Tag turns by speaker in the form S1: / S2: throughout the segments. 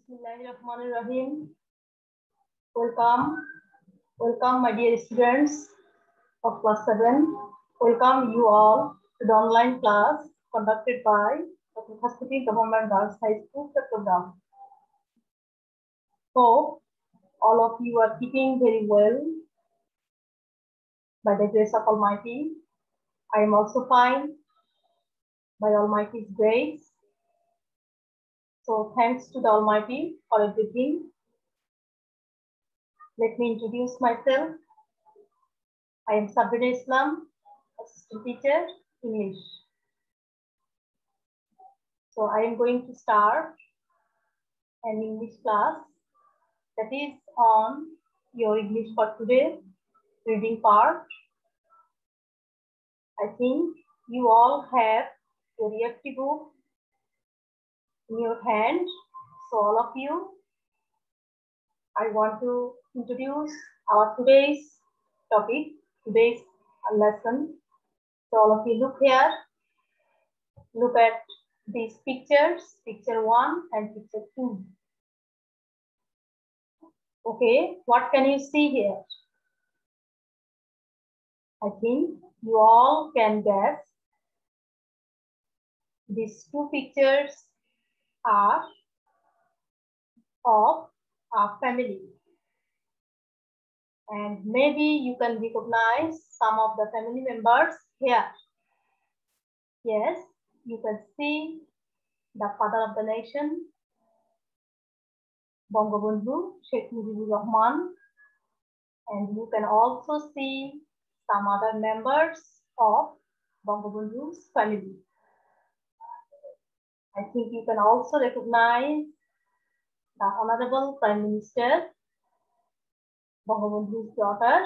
S1: Bismillahirrahmanirrahim. Welcome, my dear students of class 7. Welcome you all to the online class conducted by Khastagir Government Girls High School, Chattogram. Hope all of you are keeping very well by the grace of Almighty. I am also fine by Almighty's grace. So thanks to the Almighty for everything. Let me introduce myself. I am Sabrina Islam, assistant teacher, English. So I am going to start an English class that is on your English for today reading part. I think you all have your EFT book in your hand. So all of you, I want to introduce our today's topic, today's lesson. So all of you look here, look at these pictures, picture 1 and picture 2. Okay, what can you see here? I think you all can guess. These two pictures are of a family. And maybe you can recognize some of the family members here. Yes, you can see the father of the nation, Bangabandhu Sheikh Mujibur Rahman, and you can also see some other members of Bangabandhu's family. I think you can also recognize the Honorable Prime Minister, Bangabandhu's daughter,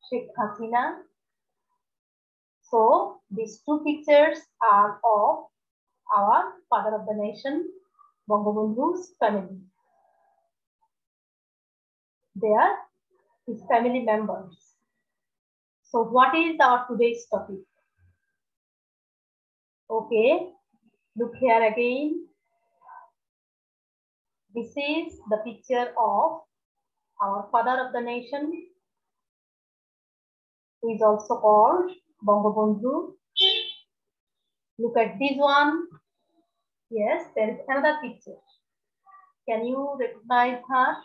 S1: Sheikh Hasina. So these two pictures are of our father of the nation, Bangabandhu's family. They are his family members. So what is our today's topic? Okay, look here again. This is the picture of our father of the nation, who is also called Bangabandhu. Look at this one. Yes, there is another picture. Can you recognize her?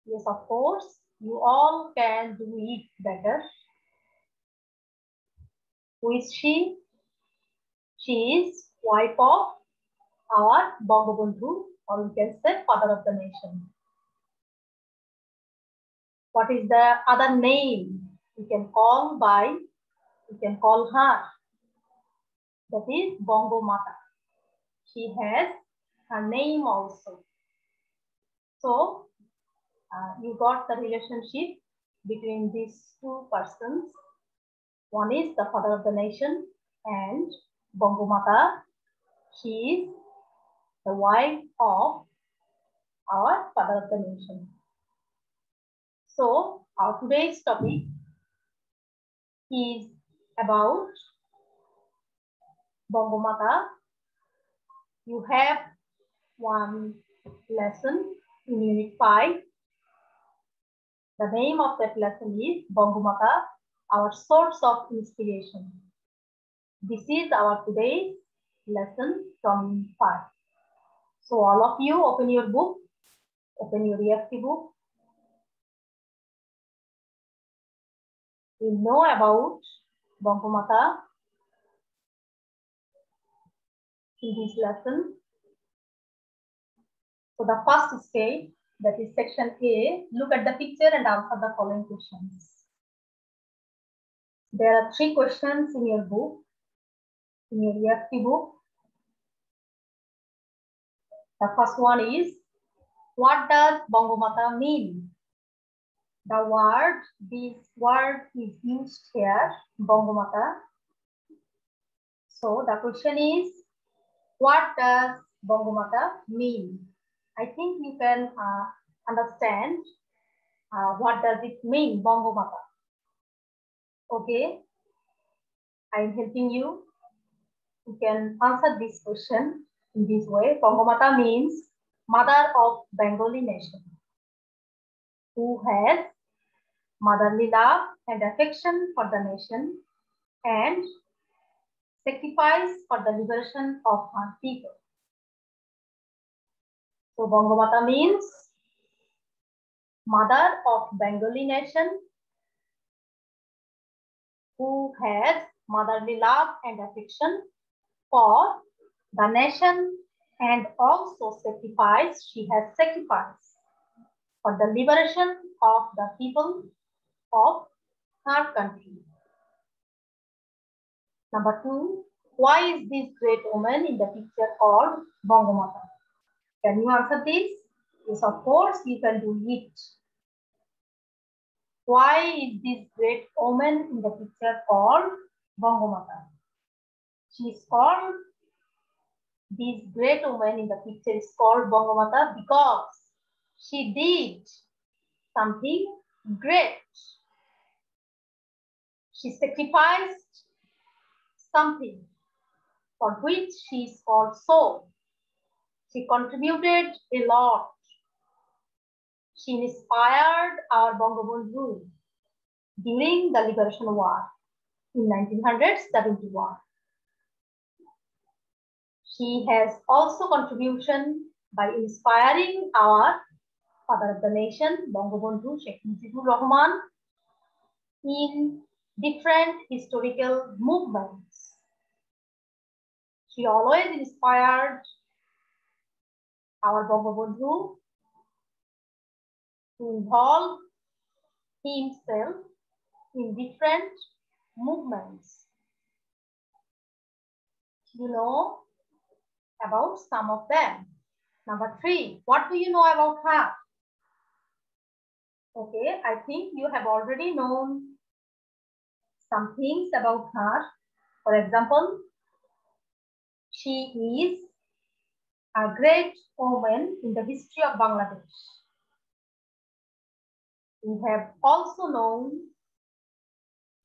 S1: Yes, of course. You all can do it better. Who is she? She is wife of our Bangabandhu, or we can say father of the nation. What is the other name we can call her? That is Bangamata. She has her name also. So you got the relationship between these two persons. One is the father of the nation and Bangamata. She is the wife of our father of the nation. So our today's topic is about Bangamata. You have one lesson in Unit 5. The name of that lesson is Bangamata, our source of inspiration. This is our today's lesson from Unit 5. So all of you open your book, open your EFT book. We know about Bangamata in this lesson. So the first stage, that is section A, look at the picture and answer the following questions. There are 3 questions in your book, in your EFT book. The first one is, what does Bangamata mean? The word, this word is used here, Bangamata. So the question is, what does Bangamata mean? I think you can understand what does it mean, Bangamata. Okay, I am helping you we can answer this question in this way. Bangamata means mother of Bengali nation, who has motherly love and affection for the nation and sacrifice for the liberation of her people. So Bangamata means mother of Bengali nation, who has motherly love and affection for the nation and also she has sacrificed for the liberation of the people of her country. Number 2, why is this great woman in the picture called Bangamata? Can you answer this? Yes, of course, you can do it. Why is this great woman in the picture called Bangamata? She is called, this great woman in the picture is called Bangamata because she did something great. She sacrificed something for which she is called so. She contributed a lot. She inspired our Bangabandhu during the Liberation War in 1971. She has also contribution by inspiring our father of the nation, Bangabandhu Sheikh Mujibur Rahman, in different historical movements. She always inspired our Bangabandhu to involve himself in different movements. You know about some of them. Number 3, what do you know about her? Okay, I think you have already known some things about her. For example, she is a great woman in the history of Bangladesh. We have also known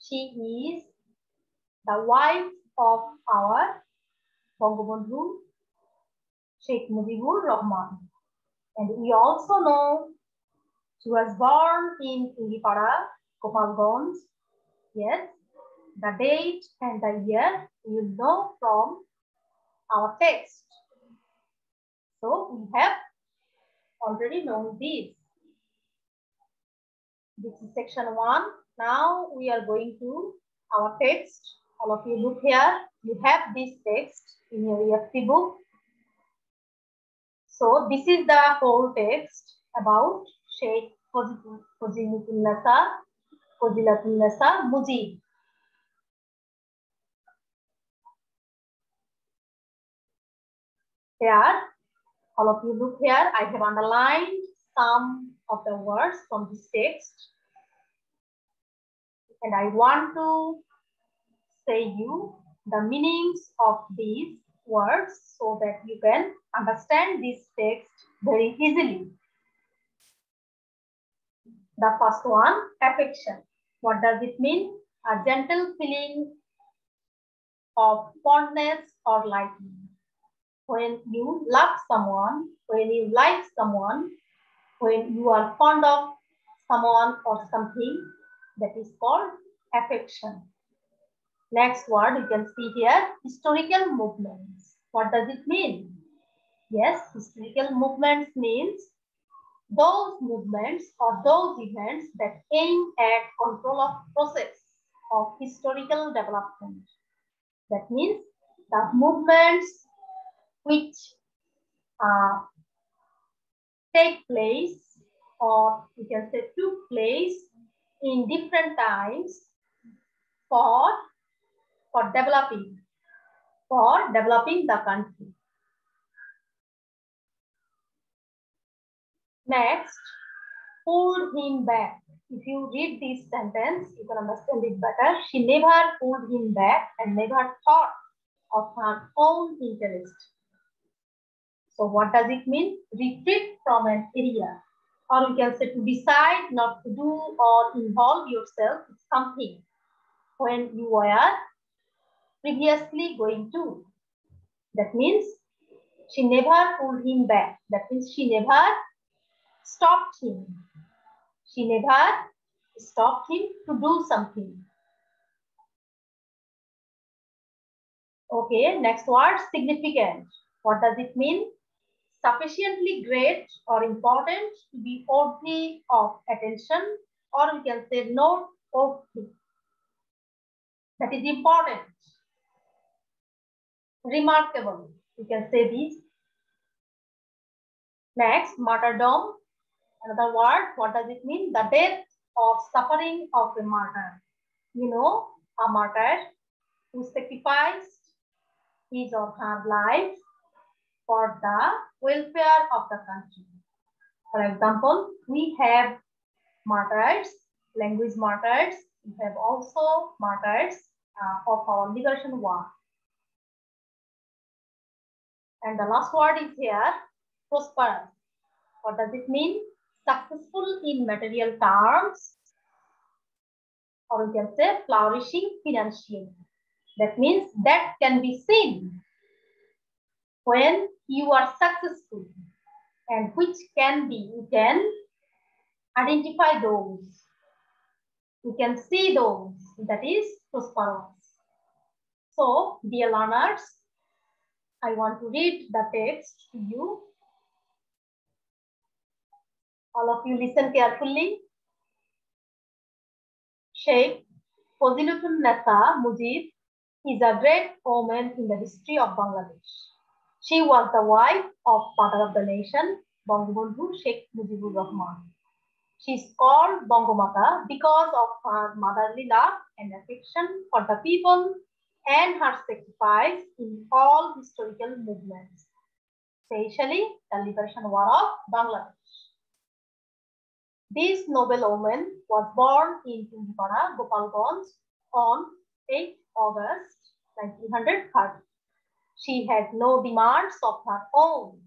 S1: she is the wife of our Bangabandhu Sheikh Mujibur Rahman. And we also know she was born in Tulipara, Gopalganj. Yes, the date and the year you will know from our text. So we have already known this. This is section 1. Now we are going to our text. All of you look here. You have this text in your EFT book. So this is the whole text about Sheikh Fazilatul Nasa Mujib. Here, all of you look here. I have underlined some of the words from this text. And I want to say you the meanings of these words so that you can understand this text very easily. The first one, affection. What does it mean? A gentle feeling of fondness or liking. When you love someone, when you like someone, when you are fond of someone or something, that is called affection. Next word you can see here, historical movements. What does it mean? Yes, historical movements means those movements or those events that aim at control of process of historical development. That means the movements which take place, or you can say took place in different times for developing the country. Next, pulled him back. If you read this sentence, you can understand it better. She never pulled him back and never thought of her own interest. So what does it mean? Retreat from an area. Or we can say to decide not to do or involve yourself in something when you were previously going to. That means she never pulled him back. That means she never stopped him. She never stopped him to do something. Okay, next word, significant. What does it mean? Sufficiently great or important to be worthy of attention, or we can say noteworthy. That is important. Remarkable. We can say this. Next, martyrdom. Another word. What does it mean? The death or suffering of a martyr. You know, a martyr who sacrificed his or her life for the welfare of the country. For example, we have martyrs, language martyrs. We have also martyrs of our liberation war. And the last word is here, prosperous. What does it mean? Successful in material terms, or we can say flourishing financially. That means that can be seen when you are successful, and which can be, you can identify those, you can see those, that is prosperous. So, dear learners, I want to read the text to you. All of you listen carefully. Sheikh Fazilutun Nessa Mujib is a great woman in the history of Bangladesh. She was the wife of father of the nation, Bangabandhu Sheikh Mujibur Rahman. She is called Bangamata because of her motherly love and affection for the people and her sacrifice in all historical movements, especially the liberation war of Bangladesh. This noble woman was born in Tundipara, Gopalganj on 8 August 1930. She had no demands of her own.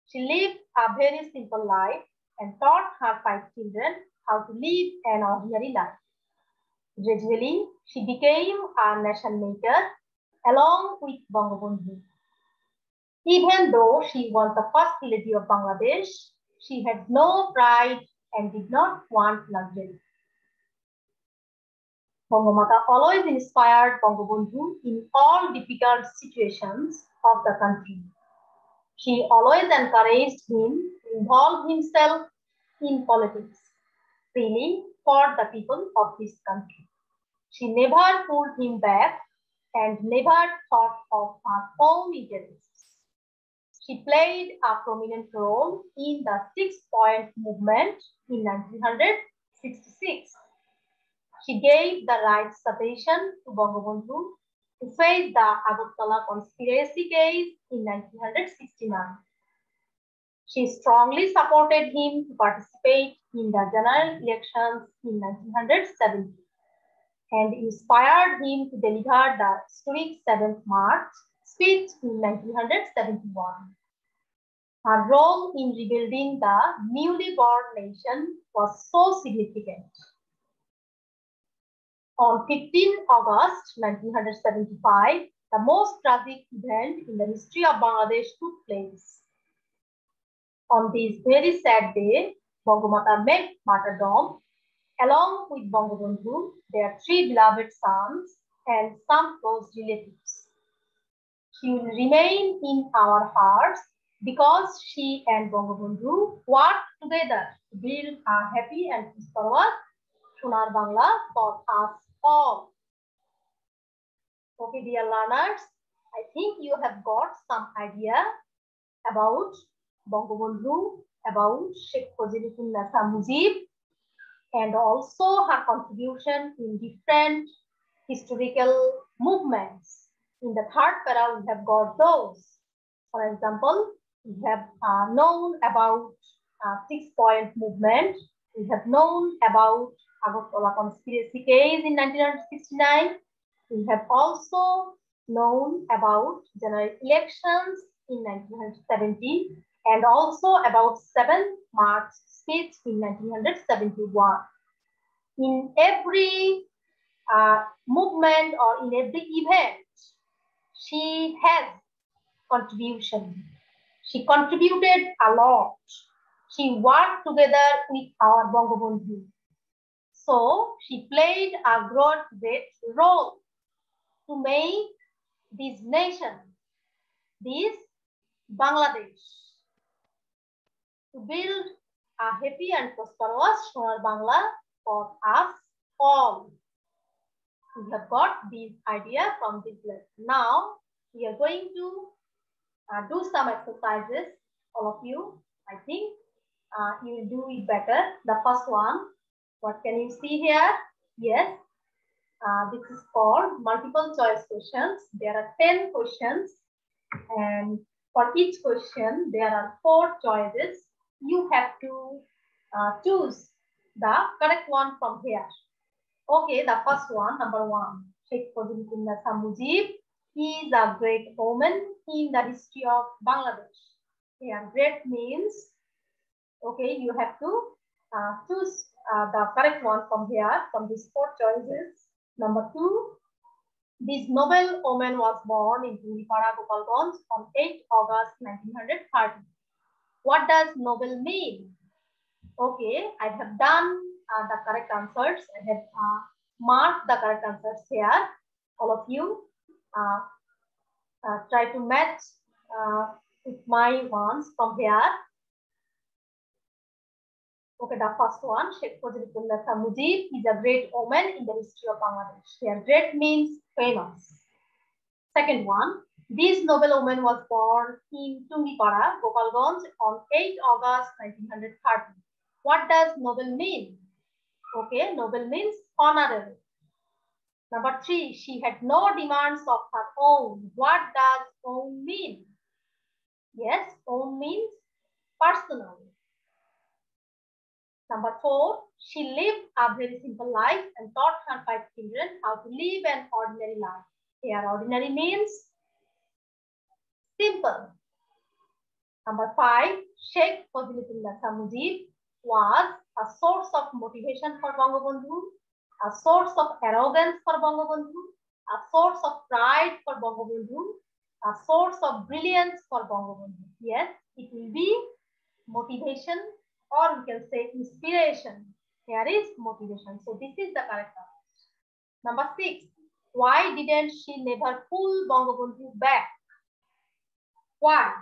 S1: She lived a very simple life and taught her 5 children how to live an ordinary life. Gradually, she became a nation maker along with Bangabandhu. Even though she was the first lady of Bangladesh, she had no pride and did not want luxury. Bangamata always inspired Bangabandhu in all difficult situations of the country. She always encouraged him to involve himself in politics freely for the people of his country. She never pulled him back and never thought of her own interests. She played a prominent role in the 6-point movement in 1966. She gave the right suggestion to Bangabandhu to face the Agartala conspiracy case in 1969. She strongly supported him to participate in the general elections in 1970 and inspired him to deliver the historic 7th March speech in 1971. Her role in rebuilding the newly born nation was so significant. On 15 August 1975, the most tragic event in the history of Bangladesh took place. On this very sad day, Bangamata met martyrdom along with Bangabandhu, their 3 beloved sons, and some close relatives. She will remain in our hearts because she and Bangabandhu worked together to build a happy and prosperous Sonar Bangla for us all. Okay, dear learners, I think you have got some idea about Bangabandhu, about Sheikh Fazilutun Nessa Mujib, and also her contribution in different historical movements. In the 3rd para, we have got those. For example, we have known about 6-point movement. We have known about Agartala conspiracy case in 1969. We have also known about general elections in 1970 and also about 7th March speech in 1971. In every movement or in every event, she has contribution. She contributed a lot. She worked together with our Bangabandhu. So she played a great role to make this nation, this Bangladesh, to build a happy and prosperous Sonar Bangla for us all. We have got this idea from this lesson. Now we are going to do some exercises, all of you. I think you will do it better. The first one, what can you see here? Yes, this is called multiple choice questions. There are 10 questions, and for each question, there are 4 choices. You have to choose the correct one from here. Okay, the first one, number 1, Sheikh Mujibur Mujib is a great woman in the history of Bangladesh. Here, great means, okay, you have to choose the correct one from here, from these 4 choices. Number 2, this noble woman was born in Tulipara, Gopalganj on 8 August 1930. What does noble mean? Okay, I have done the correct answers. I have marked the correct answers here. All of you try to match with my ones from here. Okay, the first one, Sheikh Mujibur Mujib is a great woman in the history of Bangladesh. Here, great means famous. Second one, this noble woman was born in Tungipara, Gopalganj on 8 August 1930. What does noble mean? Okay, noble means honorable. Number 3, she had no demands of her own. What does own mean? Yes, own means personal. Number 4, she lived a very simple life and taught her 5 children how to live an ordinary life. Here, ordinary means simple. Number 5, Sheikh Mujibur Mujib was a source of motivation for Bangabandhu, a source of arrogance for Bangabandhu, a source of pride for Bangabandhu, a source of brilliance for Bangabandhu. Yes, it will be motivation, or we can say inspiration. Here is motivation. So this is the correct answer. Number 6, why didn't she never pull Bangabandhu back? Why?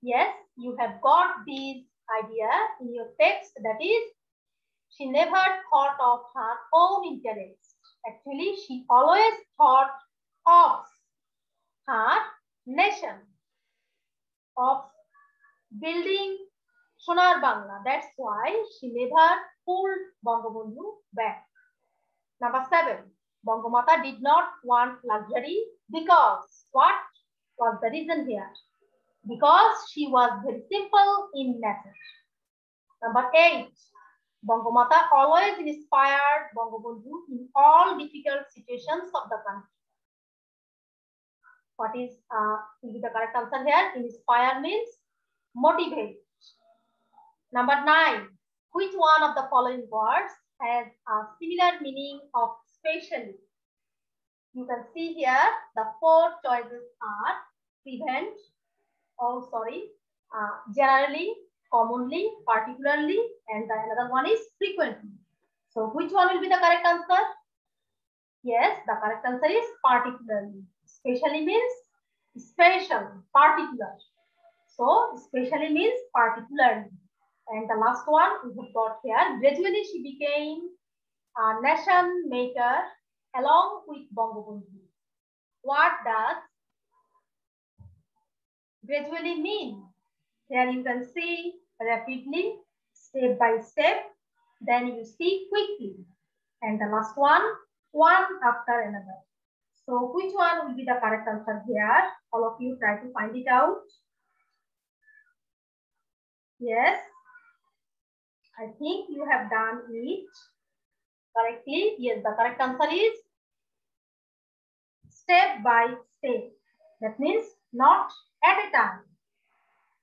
S1: Yes, you have got this idea in your text, that is, she never thought of her own interest. Actually, she always thought of her nation, of building Sonar Bangla. That's why she never pulled Bangabandhu back. Number 7, Bangamata did not want luxury because what was the reason here? Because she was very simple in nature. Number 8, Bangamata always inspired Bangabandhu in all difficult situations of the country. What is will be the correct answer here? Inspire means motivate. Number 9, which one of the following words has a similar meaning of specially? You can see here the 4 choices are prevent, generally, commonly, particularly, and the another one is frequently. So which one will be the correct answer? Yes, the correct answer is particularly. Specially means special, particular. So specially means particularly. And the last one we have got here. Gradually she became a nation maker along with Bangabandhu. What does gradually mean? Here you can see rapidly, step by step, then you see quickly. And the last one after another. So which one will be the correct answer here? All of you try to find it out. Yes, I think you have done it correctly. Yes, the correct answer is step by step. That means not at a time.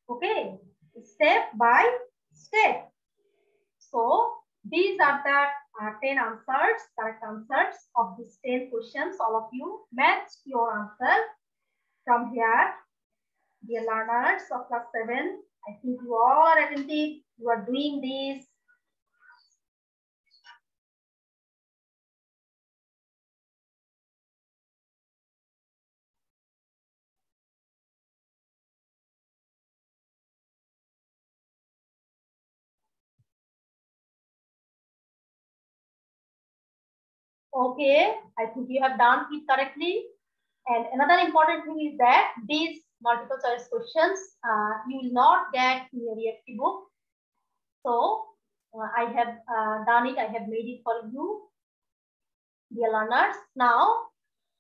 S1: Okay, step by step. So these are the 10 answers, correct answers of these 10 questions. All of you match your answer from here. Dear learners of class 7, I think you all are attentive. You are doing this. Okay, I think you have done it correctly. And another important thing is that these multiple choice questions you will not get in your EFT book. So I have done it. I have made it for you, dear learners. Now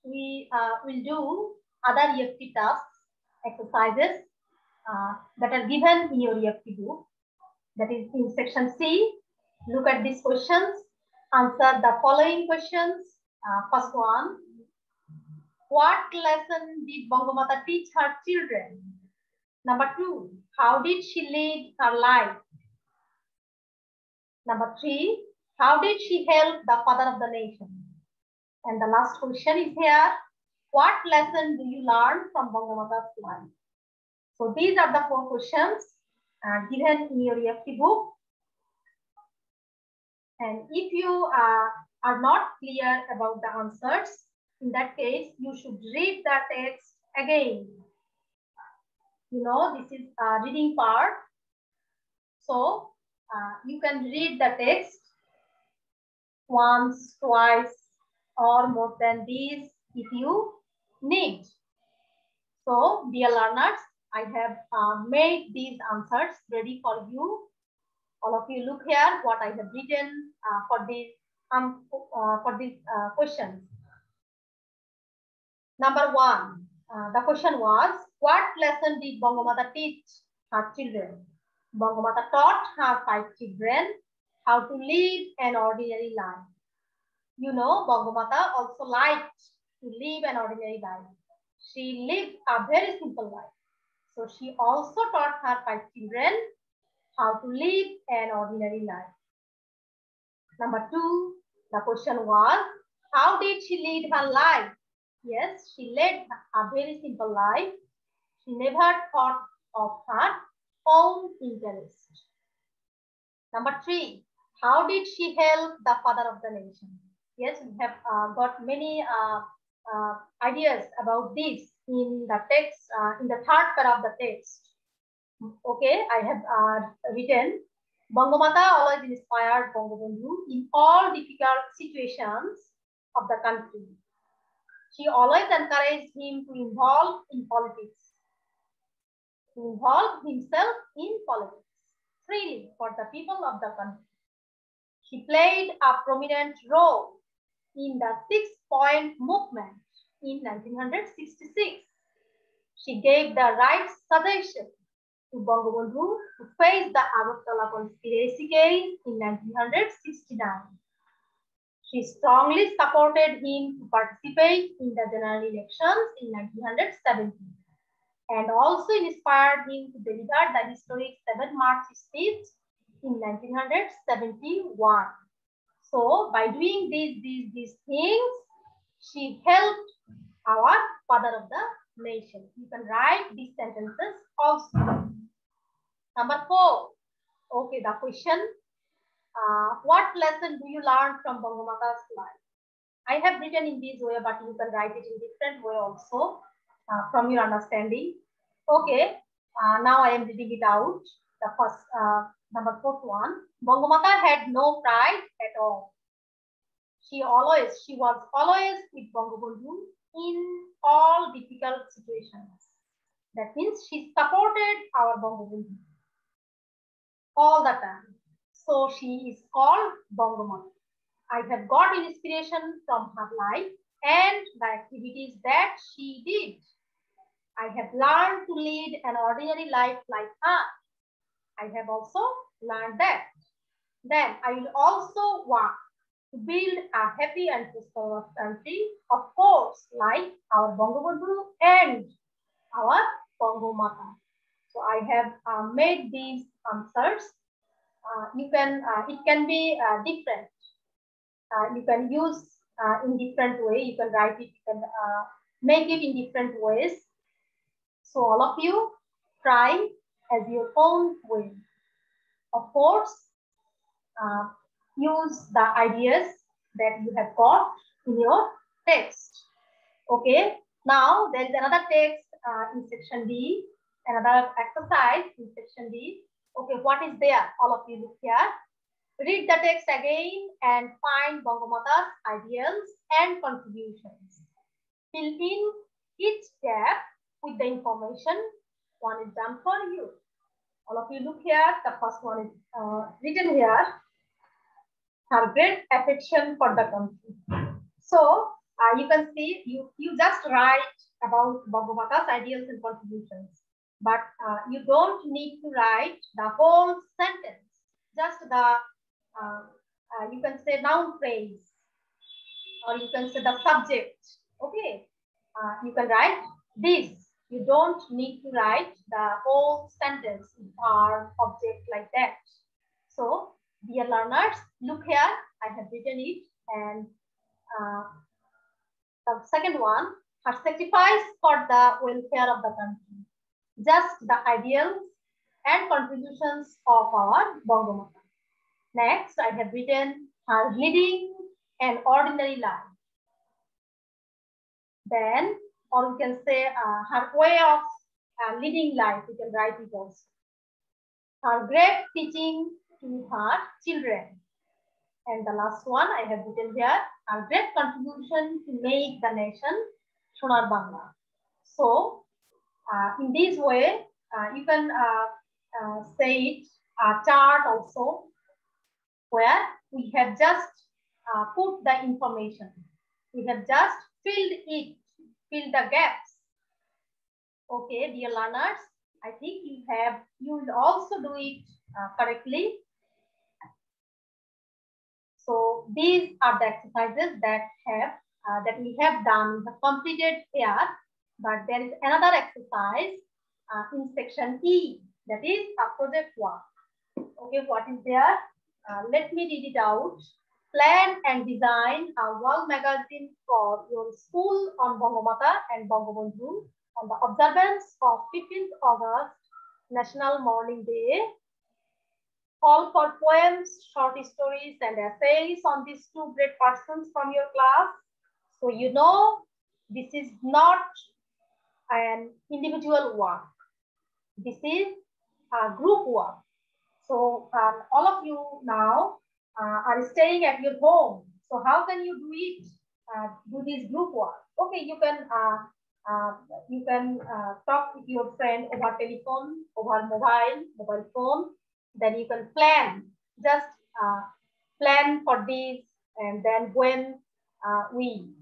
S1: we will do other EFT tasks, exercises that are given in your EFT book. That is in section C. Look at these questions. Answer the following questions. First one. What lesson did Bangamata teach her children? Number 2. How did she lead her life? Number 3. How did she help the father of the nation? And the last question is here. What lesson do you learn from Bangamata's life? So these are the 4 questions given in your EFT book. And if you are not clear about the answers, in that case, you should read the text again. You know, this is a reading part. So you can read the text once, twice, or more than these if you need. So, dear learners, I have made these answers ready for you. All of you look here what I have written for these questions. Number 1, the question was, what lesson did Bangamata teach her children? Bangamata taught her 5 children how to live an ordinary life. You know, Bangamata also liked to live an ordinary life. She lived a very simple life. So she also taught her 5 children how to live an ordinary life. Number 2, the question was, how did she lead her life? Yes, she led a very simple life. She never thought of her own interest. Number 3, how did she help the father of the nation? Yes, we have got many ideas about this in the text, in the 3rd paragraph of the text. Okay, I have written, Bangamata always inspired Bangabandhu in all difficult situations of the country. She always encouraged him to involve in politics, to involve himself in politics freely for the people of the country. She played a prominent role in the 6-point movement in 1966. She gave the right suggestion to Bangabandhu to face the Agartala conspiracy case in 1969. She strongly supported him to participate in the general elections in 1970 and also inspired him to deliver the historic 7 March speech in 1971. So, by doing these things, she helped our father of the nation. You can write these sentences also. Number 4. Okay, the question. What lesson do you learn from Bangamata's life? I have written in this way, but you can write it in different way also from your understanding. Okay, now I am reading it out. The first, number 4th one. Bangamata had no pride at all. She was always with Bangabandhu in all difficult situations. That means she supported our Bangabandhu all the time. So she is called Bangamata. I have got inspiration from her life and the activities that she did. I have learned to lead an ordinary life like her. I have also learned that. Then I will also work to build a happy and prosperous country, of course, like our Bangabandhu and our Bangamata. So I have made these answers. It can be different. You can use in different way. You can write it. You can make it in different ways. So all of you try as your own way. Of course, use the ideas that you have got in your text. Okay, now there is another text in section D, another exercise in section D. Okay, what is there? All of you look here. Read the text again and find Bangamata's ideals and contributions. Fill in each gap with the information. One is done for you. All of you look here. The first one is written here. Her great affection for the country. So you can see you just write about Bangamata's ideals and contributions, but you don't need to write the whole sentence. Just the you can say noun phrase, or you can say the subject. Okay, you can write this. You don't need to write the whole sentence or object like that. So, dear learners, look here. I have written it, and the second one, her sacrifice for the welfare of the country. Just the ideals and contributions of our Bangamata. Next, I have written her leading an ordinary life. Then, or we can say her way of leading life, we can write it also. Her great teaching to her children. And the last one I have written here, her great contribution to make the nation Sonar Bangla. So, in this way, you can say it chart also, where we have just put the information. We have just filled it, filled the gaps. Okay, dear learners, I think you will also do it correctly. So these are the exercises that we have done, the completed here. But there is another exercise in section E, that is a project work. Okay, what is there? Let me read it out. Plan and design a wall magazine for your school on Bangamata and Bangabandhu on the observance of 15th August, National Morning Day. Call for poems, short stories, and essays on these two great persons from your class. So you know this is not an individual work. This is a group work. So all of you now are staying at your home. So how can you do it? Do this group work? Okay, you can talk with your friend over telephone, over mobile phone. Then you can plan. Just plan for this, and then when we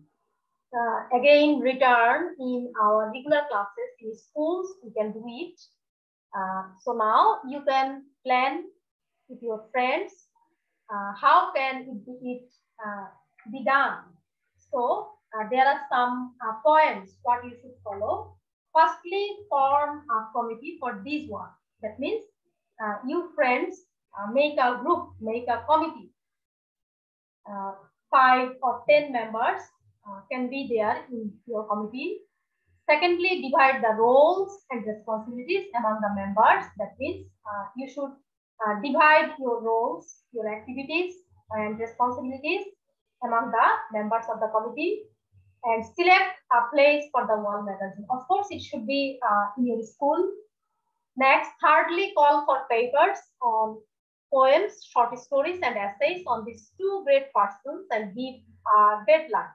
S1: again return in our regular classes in schools, we can do it. So now you can plan with your friends. How can it be done? So there are some points what you should follow. Firstly, form a committee for this one. That means you friends make a group, make a committee. 5 or 10 members can be there in your committee. Secondly, divide the roles and responsibilities among the members. That means you should divide your roles, your activities and responsibilities among the members of the committee, and select a place for the wall magazine. Of course, it should be in your school. Next, thirdly, call for papers on poems, short stories, and essays on these two great persons and give a deadline.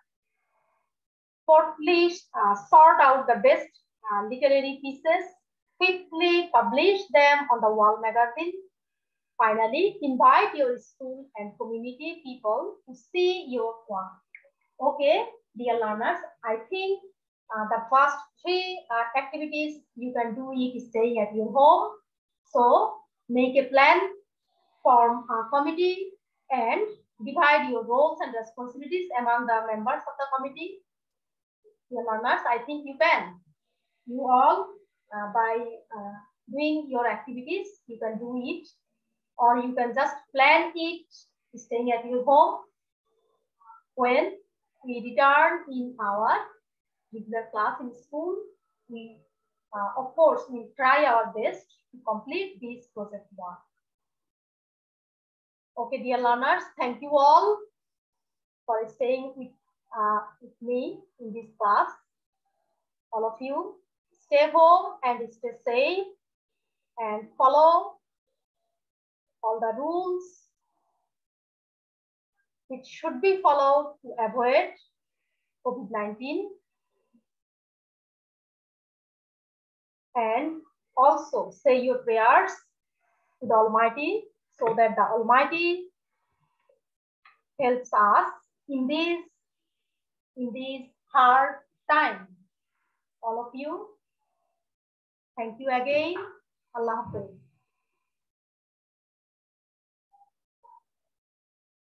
S1: Fourthly, sort out the best literary pieces. Fifthly, publish them on the wall magazine. Finally, invite your school and community people to see your work. Okay, dear learners, I think the first 3 activities you can do it staying at your home. So make a plan, form a committee, and divide your roles and responsibilities among the members of the committee. Dear learners, I think you can. You all, by doing your activities, you can do it, or you can just plan it staying at your home. When we return in our regular class in school, we Of course, we try our best to complete this project work. Okay, dear learners, thank you all for staying with me in this class. All of you, stay home and stay safe and follow all the rules which should be followed to avoid COVID-19. And also say your prayers to the Almighty so that the Almighty helps us in these hard times. All of you, thank you again. Allah Hafiz.